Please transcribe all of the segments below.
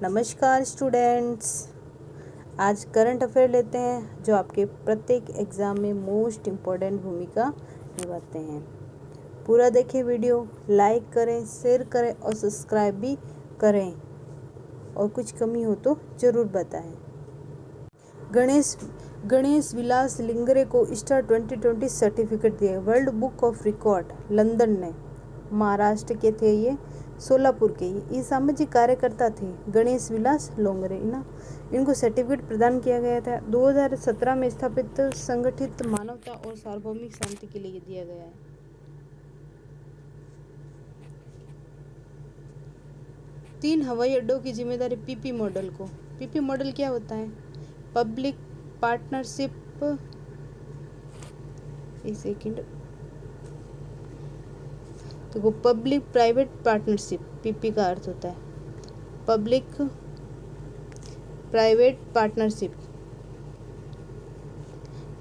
नमस्कार स्टूडेंट्स। आज current affair लेते हैं जो आपके प्रत्येक एग्ज़ाम में मोस्ट इम्पोर्टेंट भूमिका निभाते हैं। पूरा देखें वीडियो, लाइक करें, शेयर करें और सब्सक्राइब भी करें और कुछ कमी हो तो ज़रूर बताएं। गणेश विलास लिंगरे को स्टार 2020 सर्टिफिकेट दिए। World book of record London ने, महाराष्ट्र के थे ये, सोलापुर के ये सामाजिक कार्यकर्ता थे गणेश विलास लोंगरे ना, इनको सर्टिफिकेट प्रदान किया गया था। 2017 में स्थापित संगठित मानवता और सार्वभौमिक शांति के लिए दिया गया है। तीन हवाई अड्डों की जिम्मेदारी पीपी मॉडल को। पीपी मॉडल क्या होता है? पब्लिक पार्टनरशिप, एक सेकेंड, तो पब्लिक प्राइवेट पार्टनरशिप पीपी का अर्थ होता है पब्लिक प्राइवेट पार्टनरशिप।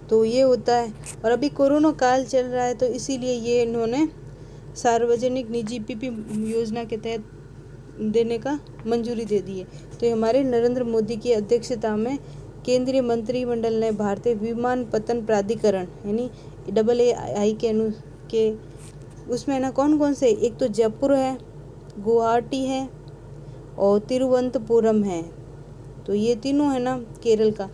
तो ये होता है, और अभी कोरोना काल चल रहा है तो इसीलिए ये इन्होंने सार्वजनिक निजी पीपी योजना के तहत देने का मंजूरी दे दी है। तो ये हमारे नरेंद्र मोदी की अध्यक्षता में केंद्रीय मंत्रिमंडल ने भारतीय विमानपत्तन प्राधिकरण यानी AAI के उसमें है ना कौन कौन से, एक तो जयपुर है, गुवाहाटी है और तिरुवनंतपुरम है। तो ये तीनों है ना केरल का,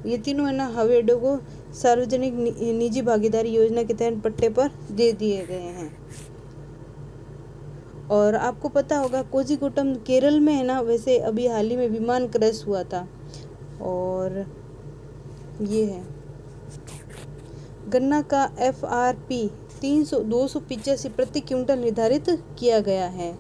ये तीनों है ना हवाई अड्डों को सार्वजनिक निजी भागीदारी योजना के तहत पट्टे पर दे दिए गए हैं। और आपको पता होगा कोझीकोडम केरल में है ना, वैसे अभी हाल ही में विमान क्रैश हुआ था। और ये है गन्ना का FRP 285 प्रति क्विंटल निर्धारित किया गया है।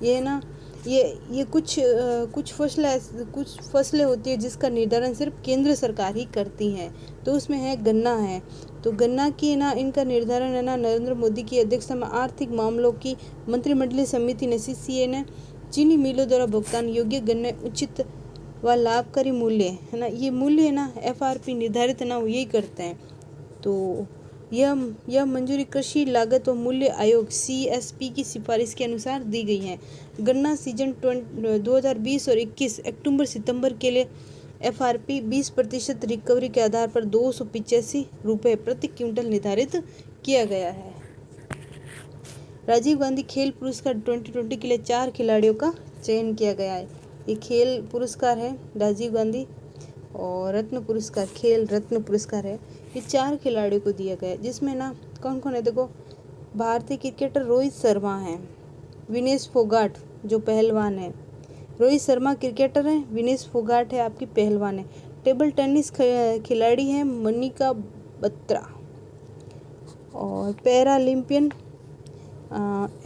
ये ना ये कुछ फसलें होती है जिसका निर्धारण सिर्फ केंद्र सरकार ही करती है। तो उसमें है गन्ना है, तो गन्ना की ना इनका निर्धारण है ना नरेंद्र मोदी की अध्यक्षता में आर्थिक मामलों की मंत्रिमंडलीय समिति ने CCA ने चीनी मिलों द्वारा भुगतान योग्य गन्ने उचित व लाभकारी मूल्य है ना, ये मूल्य है ना FRP निर्धारित है ना वो यही करते हैं। तो यह मंजूरी कृषि लागत व मूल्य आयोग CSP की सिफारिश के अनुसार दी गई है। गन्ना सीजन 2020 और 21 अक्टूबर सितंबर के लिए FRP 20% रिकवरी के आधार पर 285 रुपये प्रति क्विंटल निर्धारित किया गया है। राजीव गांधी खेल पुरस्कार 2020 के लिए 4 खिलाड़ियों का चयन किया गया है। ये खेल पुरस्कार है राजीव गांधी, और रत्न पुरस्कार खेल रत्न पुरस्कार है, ये 4 खिलाड़ियों को दिया गया है। जिसमें ना कौन कौन है, देखो भारतीय क्रिकेटर रोहित शर्मा हैं, विनेश फोगाट जो पहलवान है, रोहित शर्मा क्रिकेटर हैं, विनेश फोगाट है आपकी पहलवान है। टेबल टेनिस खिलाड़ी हैं मनिका बत्रा, और पैरालंपियन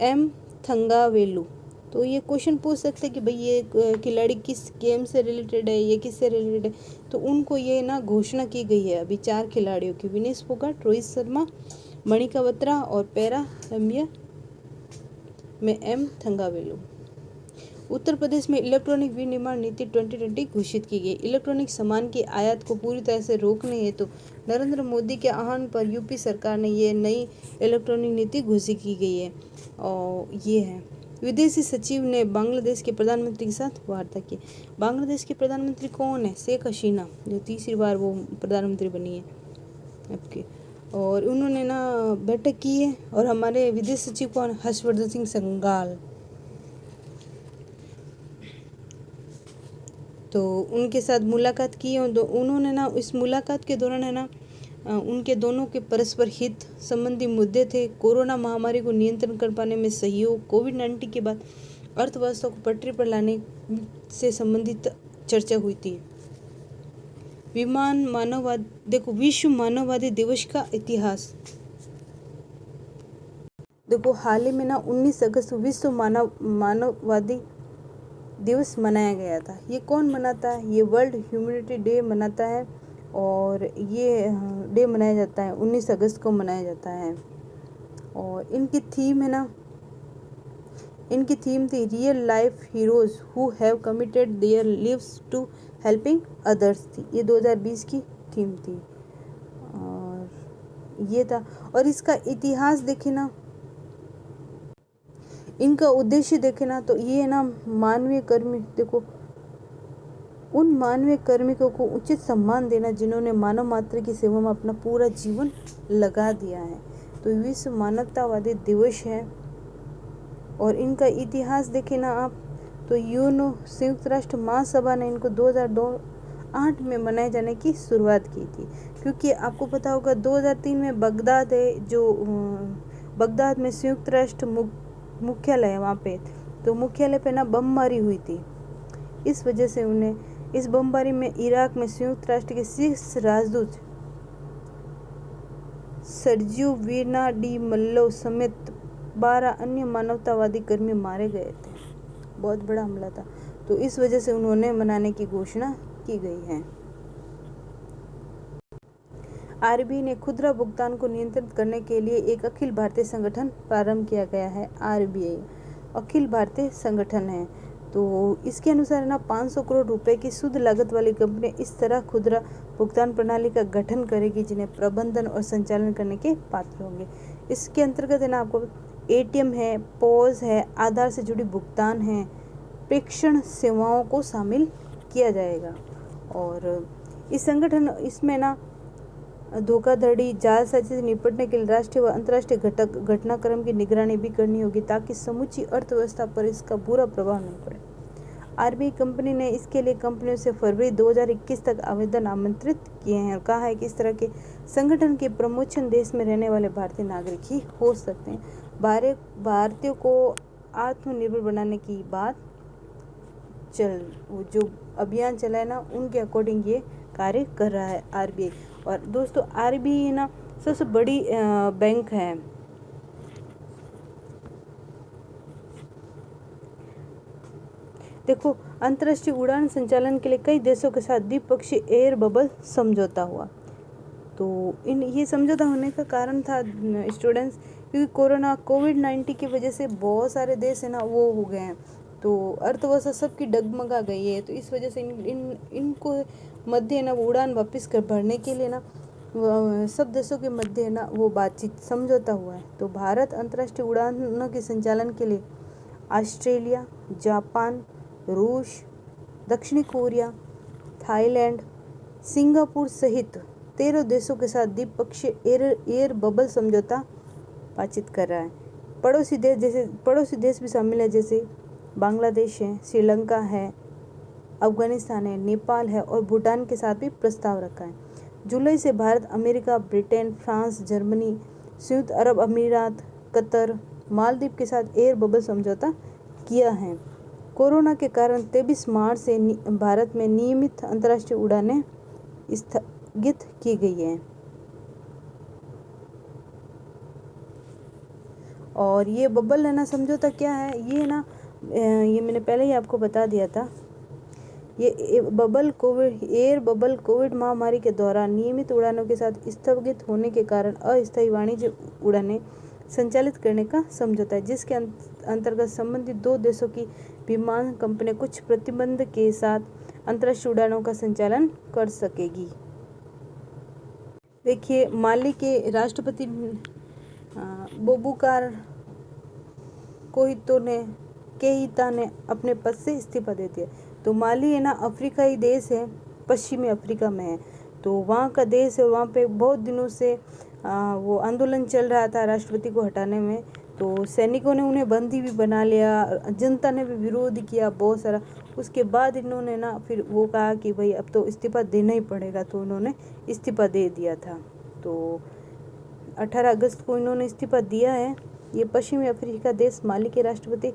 M थंगावेलू। तो ये क्वेश्चन पूछ सकते हैं कि भाई ये खिलाड़ी किस गेम से रिलेटेड है, ये किससे रिलेटेड है, तो उनको ये ना घोषणा की गई है अभी 4 खिलाड़ियों की, विनेश फोगाट, रोहित शर्मा, मणिका बत्रा और पैरालंपियन में M थंगावेलू। उत्तर प्रदेश में इलेक्ट्रॉनिक विनिर्माण नीति 2020 घोषित की गई। इलेक्ट्रॉनिक सामान की आयात को पूरी तरह से रोकने हेतु नरेंद्र मोदी के आह्वान पर यूपी सरकार ने ये नई इलेक्ट्रॉनिक नीति घोषित की गई है। और ये है विदेशी सचिव ने बांग्लादेश के प्रधानमंत्री के साथ वार्ता की। बांग्लादेश के प्रधानमंत्री कौन है? शेख हसीना, जो तीसरी बार वो प्रधानमंत्री बनी है आपके, और उन्होंने ना बैठक की है। और हमारे विदेश सचिव कौन? हर्षवर्धन सिंह श्रृंगाल। तो उनके साथ मुलाकात की है। तो उन्होंने ना इस मुलाकात के दौरान है ना उनके दोनों के परस्पर हित संबंधी मुद्दे थे। कोरोना महामारी को नियंत्रण कर पाने में सहयोग, कोविड-19 के बाद अर्थव्यवस्था को पटरी पर लाने से संबंधित चर्चा हुई थी। देखो विश्व मानववादी दिवस का इतिहास। देखो हाल ही में ना 19 अगस्त को विश्व मानववादी दिवस मनाया गया था। ये कौन मनाता है? ये वर्ल्ड ह्यूमैनिटी डे मनाता है, और ये डे मनाया जाता है 19 अगस्त को मनाया जाता है। और इनकी थीम है ना, इनकी थीम थी real life heroes who have committed their lives to helping others थी। ये 2020 की थीम थी, और ये था। और इसका इतिहास देखे ना, इनका उद्देश्य देखे ना, तो ये ना मानवीय कर्म, देखो उन मानवीय कार्मिकों को उचित सम्मान देना जिन्होंने मानव मात्र की सेवा में अपना पूरा जीवन लगा दिया है। तो विश्व मानवतावादी दिवस है और इनका इतिहास देखें ना आप, तो यूएनओ संयुक्त राष्ट्र महासभा ने इनको 2008 में मनाए जाने की शुरुआत की थी, क्योंकि आपको पता होगा 2003 में बगदाद है जो बगदाद में संयुक्त राष्ट्र मुख्यालय है वहाँ पे, तो मुख्यालय पे ना बमबारी हुई थी। इस वजह से उन्हें इस बमबारी में इराक में संयुक्त राष्ट्र के शीर्ष राजदूत सर्जियो वीना डी मल्लो समेत 12 अन्य मानवतावादी कर्मी मारे गए थे। बहुत बड़ा हमला था, तो इस वजह से उन्होंने मनाने की घोषणा की गई है। आरबीआई ने खुदरा भुगतान को नियंत्रित करने के लिए एक अखिल भारतीय संगठन प्रारंभ किया गया है। आरबीआई अखिल भारतीय संगठन है, तो इसके अनुसार ना 500 करोड़ रुपए की शुद्ध लागत वाली कंपनी इस तरह खुदरा भुगतान प्रणाली का गठन करेगी जिन्हें प्रबंधन और संचालन करने के पात्र होंगे। इसके अंतर्गत है ना आपको एटीएम है, पॉज है, आधार से जुड़ी भुगतान है, प्रेषण सेवाओं को शामिल किया जाएगा। और इस संगठन इसमें ना धोखाधड़ी जालसाजी से निपटने के लिए राष्ट्रीय व अंतर्राष्ट्रीय घटनाक्रम की निगरानी भी करनी होगी ताकि समूची अर्थव्यवस्था पर इसका बुरा प्रभाव नहीं पड़े। आरबीआई कंपनी ने इसके लिए कंपनियों से फरवरी 2021 तक आवेदन आमंत्रित किए हैं और कहा है कि इस तरह के संगठन के प्रमोशन देश में रहने वाले भारतीय नागरिक ही हो सकते हैं। भारतीयों को आत्मनिर्भर बनाने की बात जो अभियान चला है ना, उनके अकॉर्डिंग ये कार्य कर रहा है आरबीआई। और दोस्तों आरबीआई ना सबसे बड़ी बैंक है। देखो, अंतर्राष्ट्रीय उड़ान संचालन के लिए कई देशों के साथ द्विपक्षीय एयर बबल समझौता हुआ। तो ये समझौता होने का कारण था स्टूडेंट्स, क्योंकि कोविड-19 की वजह से बहुत सारे देश है ना वो हो गए हैं, तो अर्थव्यवस्था सबकी डगमगा गई है। तो इस वजह से इनको मध्य ना वो उड़ान वापस कर भरने के लिए ना सब देशों के मध्य ना वो बातचीत समझौता हुआ है। तो भारत अंतर्राष्ट्रीय उड़ानों के संचालन के लिए ऑस्ट्रेलिया, जापान, रूस, दक्षिणी कोरिया, थाईलैंड, सिंगापुर सहित 13 देशों के साथ द्विपक्षीय एयर बबल समझौता बातचीत कर रहा है। पड़ोसी देश भी शामिल है, जैसे बांग्लादेश है, श्रीलंका है, अफगानिस्तान है, नेपाल है और भूटान के साथ भी प्रस्ताव रखा है। जुलाई से Bharat America, Britain, France, Germany, संयुक्त अरब अमीरात, कतर, मालदीव के साथ एयर बबल समझौता किया है। कोरोना के कारण 23 मार्च से भारत में नियमित अंतर्राष्ट्रीय उड़ानें स्थगित की गई हैं। और ये बबल है ना समझौता क्या है, ये ना ये मैंने पहले ही आपको बता दिया था। ये एयर बबल कोविड महामारी के दौरान नियमित उड़ानों के साथ स्थगित होने के कारण अस्थायी वाणिज्य उड़ानें संचालित करने का समझौता है, जिसके अंतर्गत संबंधित दो देशों की विमान कंपनियां कुछ प्रतिबंध के साथ अंतर्राष्ट्रीय उड़ानों का संचालन कर सकेगी। देखिए, माली के राष्ट्रपति बोबुकार केइता ने अपने पद से इस्तीफा दे दिया। तो माली है ना अफ्रीकाई देश है, पश्चिमी अफ्रीका में है, तो वहाँ का देश है। वहाँ पे बहुत दिनों से वो आंदोलन चल रहा था राष्ट्रपति को हटाने में, तो सैनिकों ने उन्हें बंदी भी बना लिया, जनता ने भी विरोध किया बहुत सारा। उसके बाद इन्होंने ना फिर वो कहा कि भाई अब तो इस्तीफा देना ही पड़ेगा, तो उन्होंने इस्तीफा दे दिया था। तो 18 अगस्त को इन्होंने इस्तीफा दिया है। ये पश्चिमी अफ्रीका देश माली के राष्ट्रपति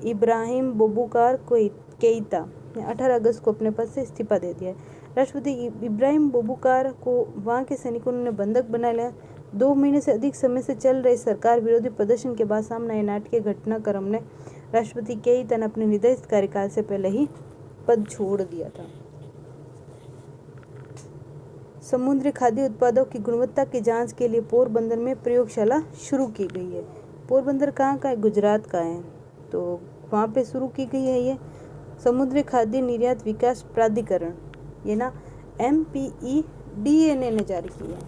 इब्राहिम बोबुकार केइता ने 18 अगस्त को अपने पद से इस्तीफा दे दिया है। राष्ट्रपति इब्राहिम बोबुकार को वहाँ के सैनिकों ने बंधक बना लिया। 2 महीने से अधिक समय से चल रहे सरकार विरोधी प्रदर्शन के बाद सामने आए नाटकीय घटनाक्रम ने राष्ट्रपति केइता ने अपने निर्धारित कार्यकाल से पहले ही पद छोड़ दिया था। समुद्री खाद्य उत्पादों की गुणवत्ता की जांच के लिए पोरबंदर में प्रयोगशाला शुरू की गई है। पोरबंदर कहाँ का है? गुजरात का है, तो वहाँ पे शुरू की गई है ये समुद्री खाद्य निर्यात विकास प्राधिकरण, ये ना MPEDA ने जारी की है।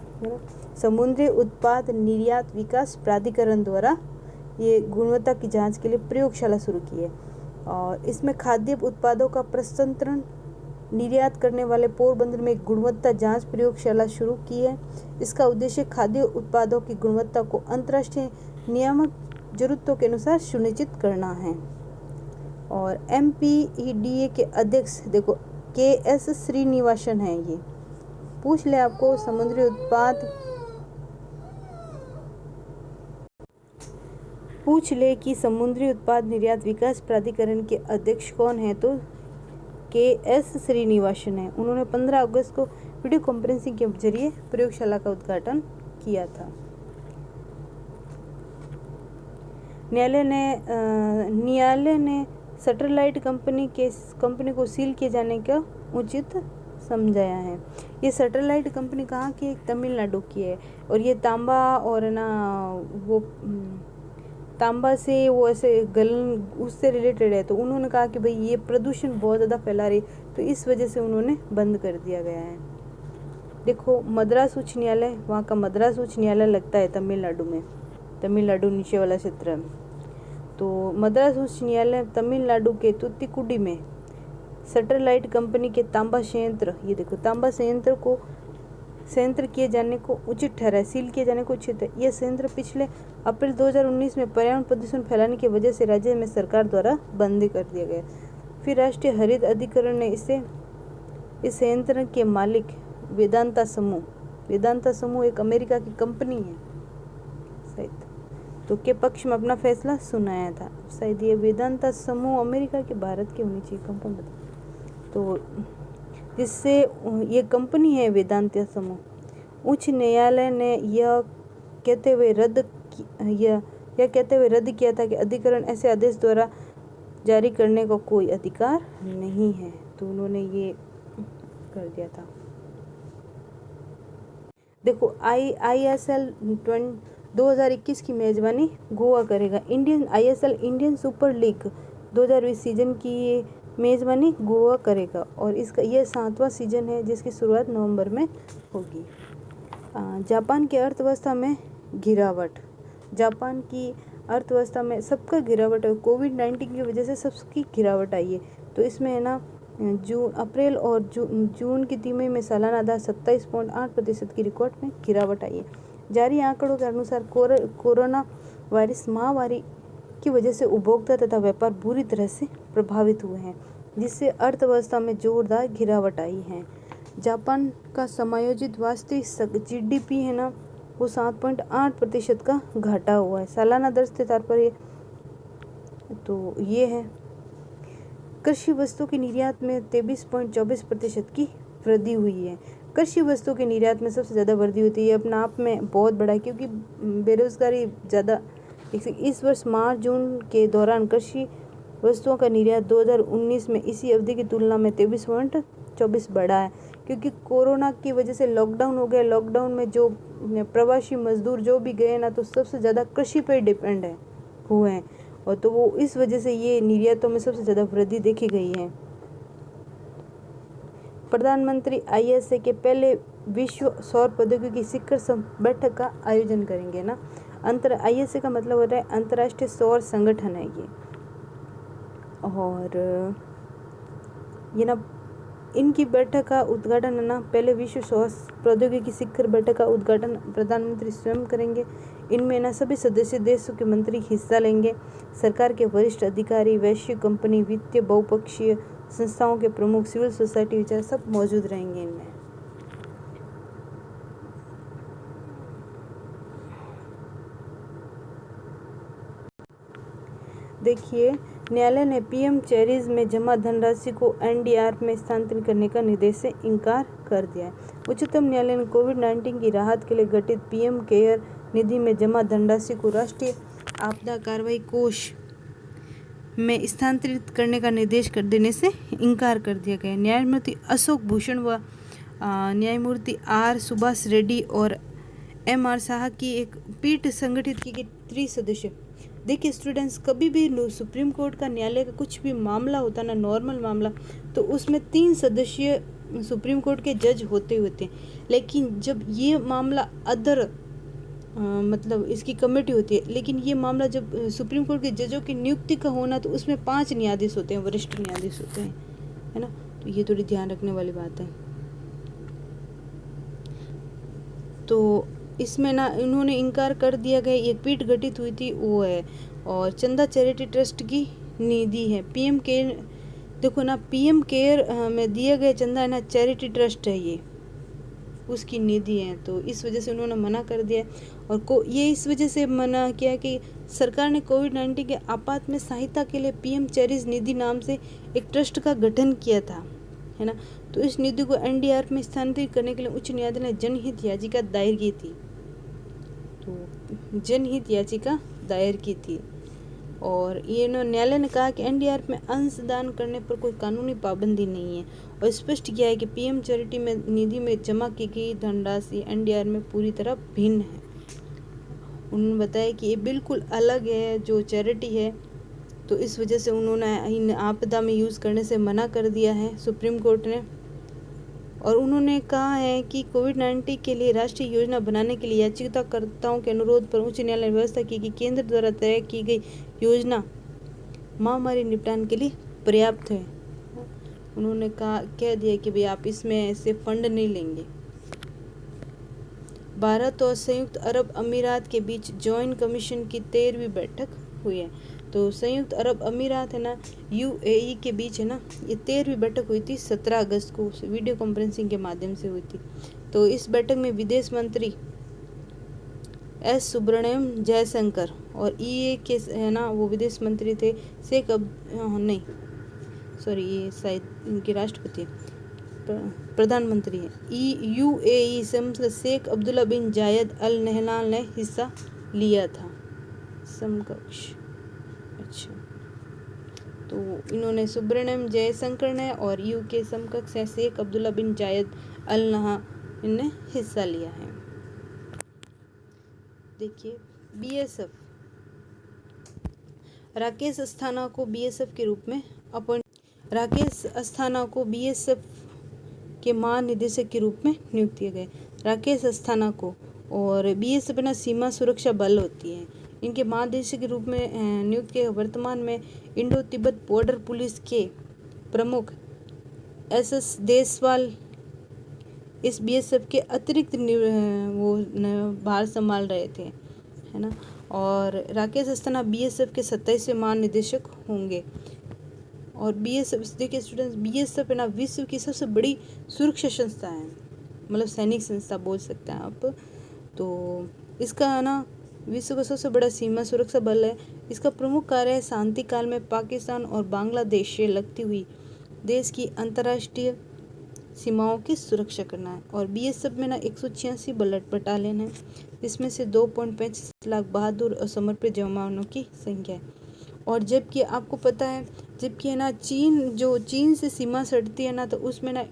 समुद्री उत्पाद निर्यात विकास प्राधिकरण द्वारा ये गुणवत्ता की जांच के लिए प्रयोगशाला शुरू की है और इसमें खाद्य उत्पादों का प्रसंस्करण, निर्यात करने वाले पोरबंदर में एक गुणवत्ता जांच प्रयोगशाला शुरू की है। इसका उद्देश्य खाद्य उत्पादों की गुणवत्ता को अंतर्राष्ट्रीय नियामक जरूरतों के अनुसार सुनिश्चित करना है। और MPEDA के अध्यक्ष देखो KS श्रीनिवासन है। ये पूछ ले आपको समुद्री उत्पाद, पूछ ले कि समुद्री उत्पाद निर्यात विकास प्राधिकरण के अध्यक्ष कौन है, तो KS श्रीनिवासन है। उन्होंने 15 अगस्त को वीडियो कॉन्फ्रेंसिंग के जरिए प्रयोगशाला का उद्घाटन किया था। न्यायालय ने सैटेलाइट कंपनी को सील किए जाने का उचित समझाया है। ये सैटेलाइट कंपनी कहाँ की, एक तमिलनाडु की है और ये तांबा और ना वो तांबा से वो ऐसे गलन उससे रिलेटेड है। तो उन्होंने कहा कि भाई ये प्रदूषण बहुत ज़्यादा फैला रही, तो इस वजह से उन्होंने बंद कर दिया गया है। देखो मद्रास उच्च न्यायालय, वहाँ का मद्रास उच्च न्यायालय लगता है तमिलनाडु में, तमिलनाडु नीचे वाला क्षेत्र। तो मद्रास उच्च न्यायालय तमिलनाडु के तूतीकुडी में सैटेलाइट कंपनी के तांबा संयंत्र, ये देखो तांबा संयंत्र किए जाने को उचित ठहराया, सील किए जाने को उचित है। यह संयंत्र पिछले अप्रैल 2019 में पर्यावरण प्रदूषण फैलाने की वजह से राज्य में सरकार द्वारा बंद कर दिया गया। फिर राष्ट्रीय हरित अधिकरण ने इस संयंत्र के मालिक वेदांता समूह एक अमेरिका की कंपनी है शायद, तो के पक्ष में अपना फैसला सुनाया था। शायद ये वेदांता समूह अमेरिका के, भारत की होनी चाहिए कंपनी, तो जिससे ये कंपनी है वेदांता समूह। उच्च न्यायालय ने यह कहते हुए रद्द किया था कि अधिकरण ऐसे आदेश द्वारा जारी करने का कोई अधिकार नहीं है, तो उन्होंने ये कर दिया था। देखो ISL 2021 की मेजबानी गोवा करेगा। ISL Indian super league 2020 season की मेजबानी गोवा करेगा और इसका यह 7वां सीजन है जिसकी शुरुआत नवंबर में होगी। जापान की अर्थव्यवस्था में गिरावट, जापान की अर्थव्यवस्था में सबका गिरावट है। कोविड-19 की वजह से सबकी गिरावट आई है। तो इसमें है ना अप्रैल और जून की तिमाही में सालाना आधार 27.8% की रिकॉर्ड में गिरावट आई है। जारी आंकड़ों के अनुसार कोरोना वायरस महामारी की वजह से उपभोक्ता तथा व्यापार बुरी तरह से प्रभावित हुए हैं, जिससे अर्थव्यवस्था में जोरदार गिरावट आई है। जापान का समायोजित वास्तविक GDP है ना वो 7.8% का घाटा हुआ है सालाना दर के तौर पर। तो ये है। कृषि वस्तु के निर्यात में 23.24% की वृद्धि हुई है। कृषि वस्तु के निर्यात में सबसे ज़्यादा वृद्धि होती है, अपने आप में बहुत बड़ा है क्योंकि बेरोजगारी ज़्यादा। इस वर्ष मार्च जून के दौरान कृषि वस्तुओं का निर्यात 2019 में इसी अवधि की तुलना में 23.24 बढ़ा है, क्योंकि कोरोना की वजह से लॉकडाउन हो गया। लॉकडाउन में जो प्रवासी मजदूर जो भी गए ना, तो सबसे ज़्यादा कृषि पर डिपेंड हुए हैं, और तो वो इस वजह से ये निर्यातों में सबसे ज़्यादा वृद्धि देखी गई है। प्रधानमंत्री ISA के पहले विश्व सौर प्रौद्योगिकी शिखर बैठक का आयोजन करेंगे ना। ISA का मतलब होता है अंतर्राष्ट्रीय सौर संगठन है ये, और ये ना इनकी बैठक का उद्घाटन है ना, पहले विश्व सौर प्रौद्योगिकी शिखर बैठक का उद्घाटन प्रधानमंत्री स्वयं करेंगे। इनमें ना सभी सदस्य देशों के मंत्री हिस्सा लेंगे। सरकार के वरिष्ठ अधिकारी, वैश्विक कंपनी, वित्तीय बहुपक्षीय संस्थाओं के प्रमुख, सिविल सोसाइटी विचार सब मौजूद रहेंगे इनमें। देखिए, न्यायालय ने PM चेरीज में जमा धनराशि को NDR में स्थानांतरित करने का निर्देश से इनकार कर दिया है। उच्चतम न्यायालय ने कोविड-19 की राहत के लिए गठित PM केयर निधि में जमा धनराशि को राष्ट्रीय आपदा कार्रवाई कोष में स्थानांतरित करने का निर्देश कर देने से इनकार कर दिया गया। न्यायमूर्ति अशोक भूषण व न्यायमूर्ति R सुभाष रेड्डी और MR शाह की एक पीठ संगठित की गई 3 सदस्य। देखिए स्टूडेंट्स, कभी भी सुप्रीम कोर्ट का न्यायालय का कुछ भी मामला होता ना, नॉर्मल मामला, तो उसमें 3 सदस्य सुप्रीम कोर्ट के जज होते हैं। लेकिन जब ये मामला अदर मतलब इसकी कमेटी होती है, लेकिन ये मामला जब सुप्रीम कोर्ट के जजों की नियुक्ति का होना, तो उसमें 5 न्यायाधीश होते हैं, वरिष्ठ न्यायाधीश होते हैं। है ना। तो ये थोड़ी ध्यान रखने वाली बात है। तो इसमें ना इन्होंने इनकार कर दिया गया, एक पीठ गठित हुई थी वो है, और चंदा चैरिटी ट्रस्ट की निधि है। पीएम केयर, देखो ना, पीएम केयर में दिए गए चंदा है ना, चैरिटी ट्रस्ट है, ये उसकी निधि है। तो इस वजह से उन्होंने मना कर दिया। और ये इस वजह से मना किया कि सरकार ने कोविड-19 के आपात में सहायता के लिए पीएम चेरिस निधि नाम से एक ट्रस्ट का गठन किया था, है ना। तो इस निधि को एनडीआरएफ में स्थानांतरित करने के लिए उच्च न्यायालय ने जनहित याचिका दायर की थी। तो जनहित याचिका दायर की थी, और ये न्यायालय ने कहा कि एनडीआरएफ में अंशदान करने पर कोई कानूनी पाबंदी नहीं है, और स्पष्ट किया है कि पीएम चैरिटी में निधि में जमा की गई धनराशि एनडीआरएफ में पूरी तरह भिन्न है। उन्होंने बताया कि ये बिल्कुल अलग है जो चैरिटी है, तो इस वजह से उन्होंने इन आपदा में यूज़ करने से मना कर दिया है सुप्रीम कोर्ट ने। और उन्होंने कहा है कि कोविड-19 के लिए राष्ट्रीय योजना बनाने के लिए याचिकाकर्ताओं के अनुरोध पर उच्च न्यायालय ने व्यवस्था की कि केंद्र द्वारा तय की गई योजना महामारी निपटान के लिए पर्याप्त है। उन्होंने कह दिया कि भाई आप इसमें ऐसे फंड नहीं लेंगे। भारत और संयुक्त अरब अमीरात के बीच जॉइंट कमीशन की 13वीं बैठक हुई है। तो संयुक्त अरब अमीरात है ना, यूएई के बीच है ना, ये 13वीं बैठक हुई थी 17 अगस्त को, वीडियो कॉन्फ्रेंसिंग के माध्यम से हुई थी। तो इस बैठक में विदेश मंत्री एस सुब्रमण्यम जयशंकर और ईए के है ना, वो विदेश मंत्री थे ये शायद इनके राष्ट्रपति प्रधानमंत्री है यूएई से शेख अब्दुल्ला बिन जायद अल नहयान ने हिस्सा लिया था। समकक्ष, अच्छा, तो इन्होंने सुब्रमण्यम जयशंकर ने और यू के समकक्ष है शेख अब्दुल्ला बिन जायद अल नहयान ने हिस्सा लिया है। देखिए बीएसएफ, राकेश अस्थाना को बीएसएफ के रूप में राकेश अस्थाना को बीएसएफ के महानिदेशक के रूप में नियुक्त किए गए। राकेश अस्थाना को, और बीएसएफ ना सीमा सुरक्षा बल होती है, इनके महानिदेशक के रूप में नियुक्त किए। वर्तमान में इंडो तिब्बत बॉर्डर पुलिस के प्रमुख एसएस देसवाल इस बीएसएफ के अतिरिक्त वो भार संभाल रहे थे, है ना। और राकेश अस्थाना बीएसएफ के 27वें महानिदेशक होंगे। और बीएसएफ, देखिए स्टूडेंट्स, बीएसएफ है ना विश्व की सबसे बड़ी सुरक्षा संस्था है, मतलब सैनिक संस्था बोल सकते हैं आप। तो इसका है ना विश्व का सबसे बड़ा सीमा सुरक्षा बल है। इसका प्रमुख कार्य है शांति काल में पाकिस्तान और बांग्लादेश से लगती हुई देश की अंतर्राष्ट्रीय सीमाओं की सुरक्षा करना है। और बीएसएफ में ना 186 बुलेट बटालियन है, इसमें से 2.25 लाख बहादुर और समर्पित जवानों की संख्या है। और जबकि आपको पता है, जबकि है ना चीन से सीमा सटती है ना, तो उसमें ना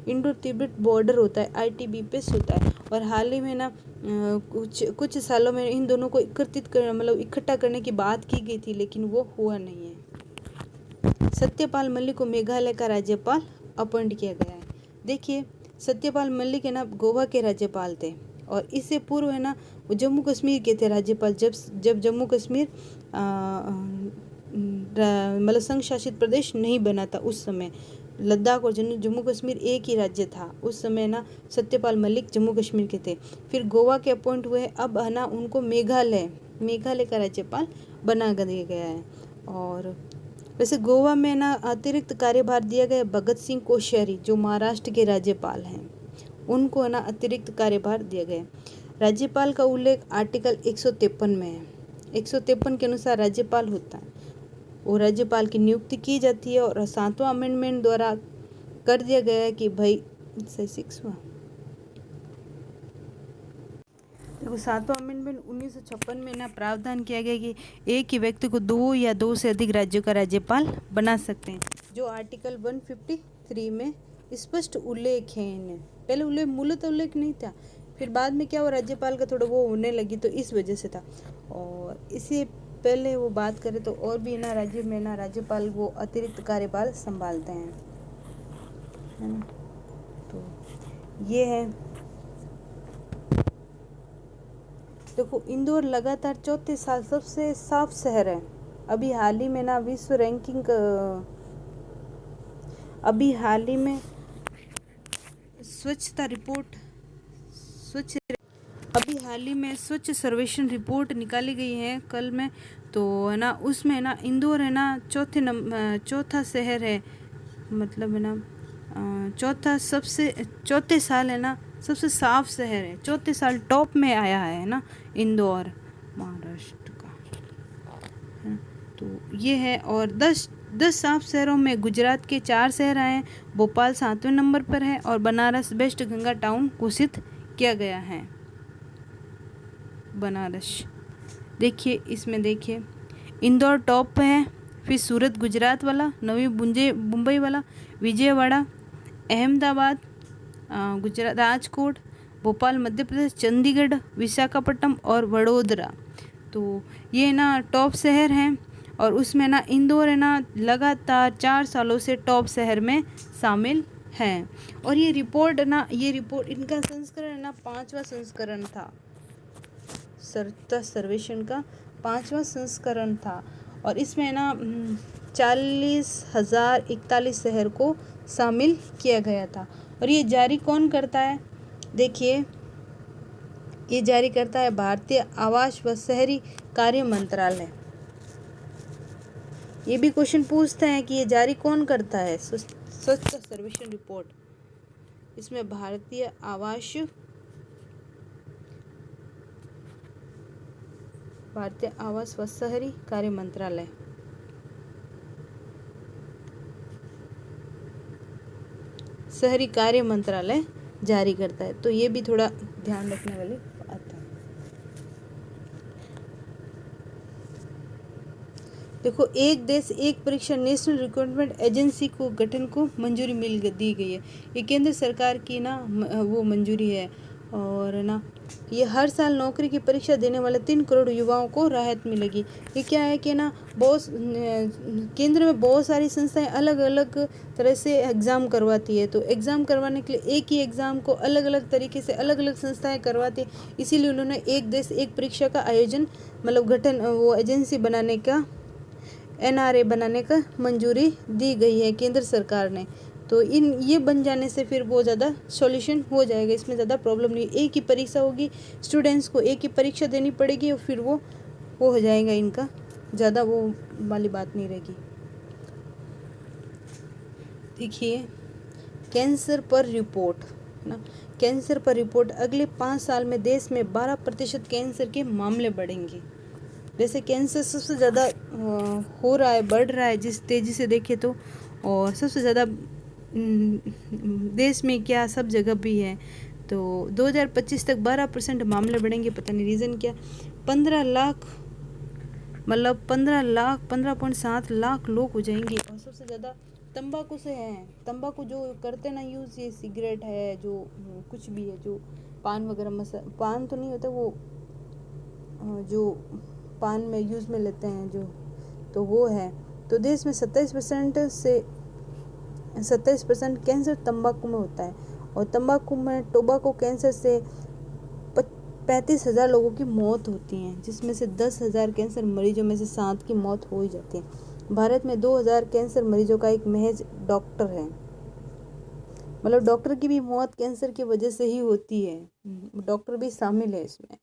इंडो तिब्बत बॉर्डर होता है, आईटीबीपी होता है। और हाल ही में ना कुछ सालों में इन दोनों को इकट्ठा करने की बात की गई थी, लेकिन वो हुआ नहीं है। सत्यपाल मलिक को मेघालय का राज्यपाल अपॉइंट किया गया है। देखिए सत्यपाल मलिक है ना गोवा के राज्यपाल थे, और इससे पूर्व है ना वो जम्मू कश्मीर के थे राज्यपाल। जब जम्मू कश्मीर मतलब संघ शासित प्रदेश नहीं बना था, उस समय लद्दाख और जम्मू कश्मीर एक ही राज्य था। उस समय ना सत्यपाल मलिक जम्मू कश्मीर के थे, फिर गोवा के अपॉइंट हुए। अब है ना उनको मेघालय का राज्यपाल बना दिया गया है। और वैसे गोवा में ना अतिरिक्त कार्यभार दिया गया भगत सिंह कोश्यारी, जो महाराष्ट्र के राज्यपाल हैं, उनको है ना अतिरिक्त कार्यभार दिया गया। राज्यपाल का उल्लेख आर्टिकल 153 में है। 153 के अनुसार राज्यपाल होता है, वो राज्यपाल की नियुक्ति की जाती है। और 7वां अमेंडमेंट द्वारा कर दिया गया है कि भाई 7वां अमेंडमेंट 1956 में ना प्रावधान किया गया कि एक ही व्यक्ति को 2 या 2 से अधिक राज्यों का राज्यपाल बना सकते हैं, जो आर्टिकल 153 में स्पष्ट उल्लेख है। इन्हें पहले मूलतः उल्लेख नहीं था, फिर बाद में क्या हुआ, राज्यपाल का थोड़ा वो होने लगी, तो इस वजह से था। और इसी पहले वो बात करें तो और भी ना राज्य में ना राज्यपाल वो अतिरिक्त कार्यभार संभालते हैं, है ना। तो ये है। देखो इंदौर लगातार चौथे साल सबसे साफ शहर है। अभी हाल ही में ना विश्व रैंकिंग अभी हाल ही में स्वच्छता रिपोर्ट अभी हाल ही में स्वच्छ सर्वेक्षण रिपोर्ट निकाली गई है कल में, तो है ना उसमें है ना इंदौर है ना चौथा शहर है, मतलब है ना चौथे साल है ना सबसे साफ शहर है, चौथे साल टॉप में आया है ना इंदौर महाराष्ट्र का, है ना। तो ये है, और 10 साफ शहरों में गुजरात के 4 शहर आए हैं, भोपाल 7वें नंबर पर है और बनारस बेस्ट गंगा टाउन घोषित किया गया है। बनारस देखिए, इसमें देखिए इंदौर टॉप पे है, फिर सूरत गुजरात वाला, नवी मुंबई वाला, विजयवाड़ा, अहमदाबाद गुजरात, राजकोट, भोपाल मध्य प्रदेश, चंडीगढ़, विशाखापट्टनम और वडोदरा। तो ये ना टॉप शहर हैं, और उसमें ना इंदौर है ना लगातार 4 सालों से टॉप शहर में शामिल है। और ये रिपोर्ट इनका संस्करण है ना 5वां संस्करण था, सर्वेक्षण का 5वां संस्करण था, और इसमें ना 40,041 शहर को शामिल किया गया था। और ये जारी कौन करता है? देखिए, ये जारी करता है भारतीय आवास व शहरी कार्य मंत्रालय। ये भी क्वेश्चन पूछते हैं कि ये जारी कौन करता है स्वच्छता सर्वेक्षण रिपोर्ट। इसमें भारतीय आवास व शहरी कार्य मंत्रालय, शहरी कार्य मंत्रालय जारी करता है। तो ये भी थोड़ा ध्यान रखने वाली बात है। देखो, एक देश एक परीक्षा नेशनल रिक्रूटमेंट एजेंसी को गठन को मंजूरी दी गई है। ये केंद्र सरकार की ना वो मंजूरी है, और ना ये हर साल नौकरी की परीक्षा देने वाले 3 करोड़ युवाओं को राहत मिलेगी। ये क्या है कि ना केंद्र में बहुत सारी संस्थाएं अलग अलग तरह से एग्ज़ाम करवाती है, तो एग्ज़ाम करवाने के लिए एक ही एग्ज़ाम को अलग अलग तरीके से अलग अलग संस्थाएं करवाती है। इसीलिए उन्होंने एक देश एक परीक्षा का आयोजन मतलब गठन वो एजेंसी बनाने का NRA बनाने का मंजूरी दी गई है केंद्र सरकार ने। तो ये बन जाने से फिर बहुत ज़्यादा सॉल्यूशन हो जाएगा, इसमें ज़्यादा प्रॉब्लम नहीं। एक ही परीक्षा होगी, स्टूडेंट्स को एक ही परीक्षा देनी पड़ेगी, और फिर वो हो जाएगा, इनका ज़्यादा वो वाली बात नहीं रहेगी। देखिए, कैंसर पर रिपोर्ट ना, कैंसर पर रिपोर्ट, अगले 5 साल में देश में 12% कैंसर के मामले बढ़ेंगे। जैसे कैंसर सबसे ज़्यादा हो रहा है, बढ़ रहा है जिस तेज़ी से देखें तो, और सबसे ज़्यादा देश में क्या सब जगह भी है। तो 2025 तक 12% मामले बढ़ेंगे, पता नहीं रीज़न क्या। 15 लाख मतलब 15.7 लाख लोग हो जाएंगे, और सबसे ज़्यादा तंबाकू से है। तंबाकू जो करते ना यूज़, ये सिगरेट है, जो कुछ भी है, जो पान वगैरह पान तो नहीं होता, वो जो पान में यूज़ में लेते हैं जो, तो वो है। तो देश में 27% कैंसर तंबाकू में होता है, और तंबाकू में टोबैको कैंसर से 35,000 लोगों की मौत होती है, जिसमें से 10,000 कैंसर मरीजों में से 7 की मौत हो ही जाती है। भारत में 2,000 कैंसर मरीजों का एक महज डॉक्टर है, मतलब डॉक्टर की भी मौत कैंसर की वजह से ही होती है, डॉक्टर भी शामिल है इसमें।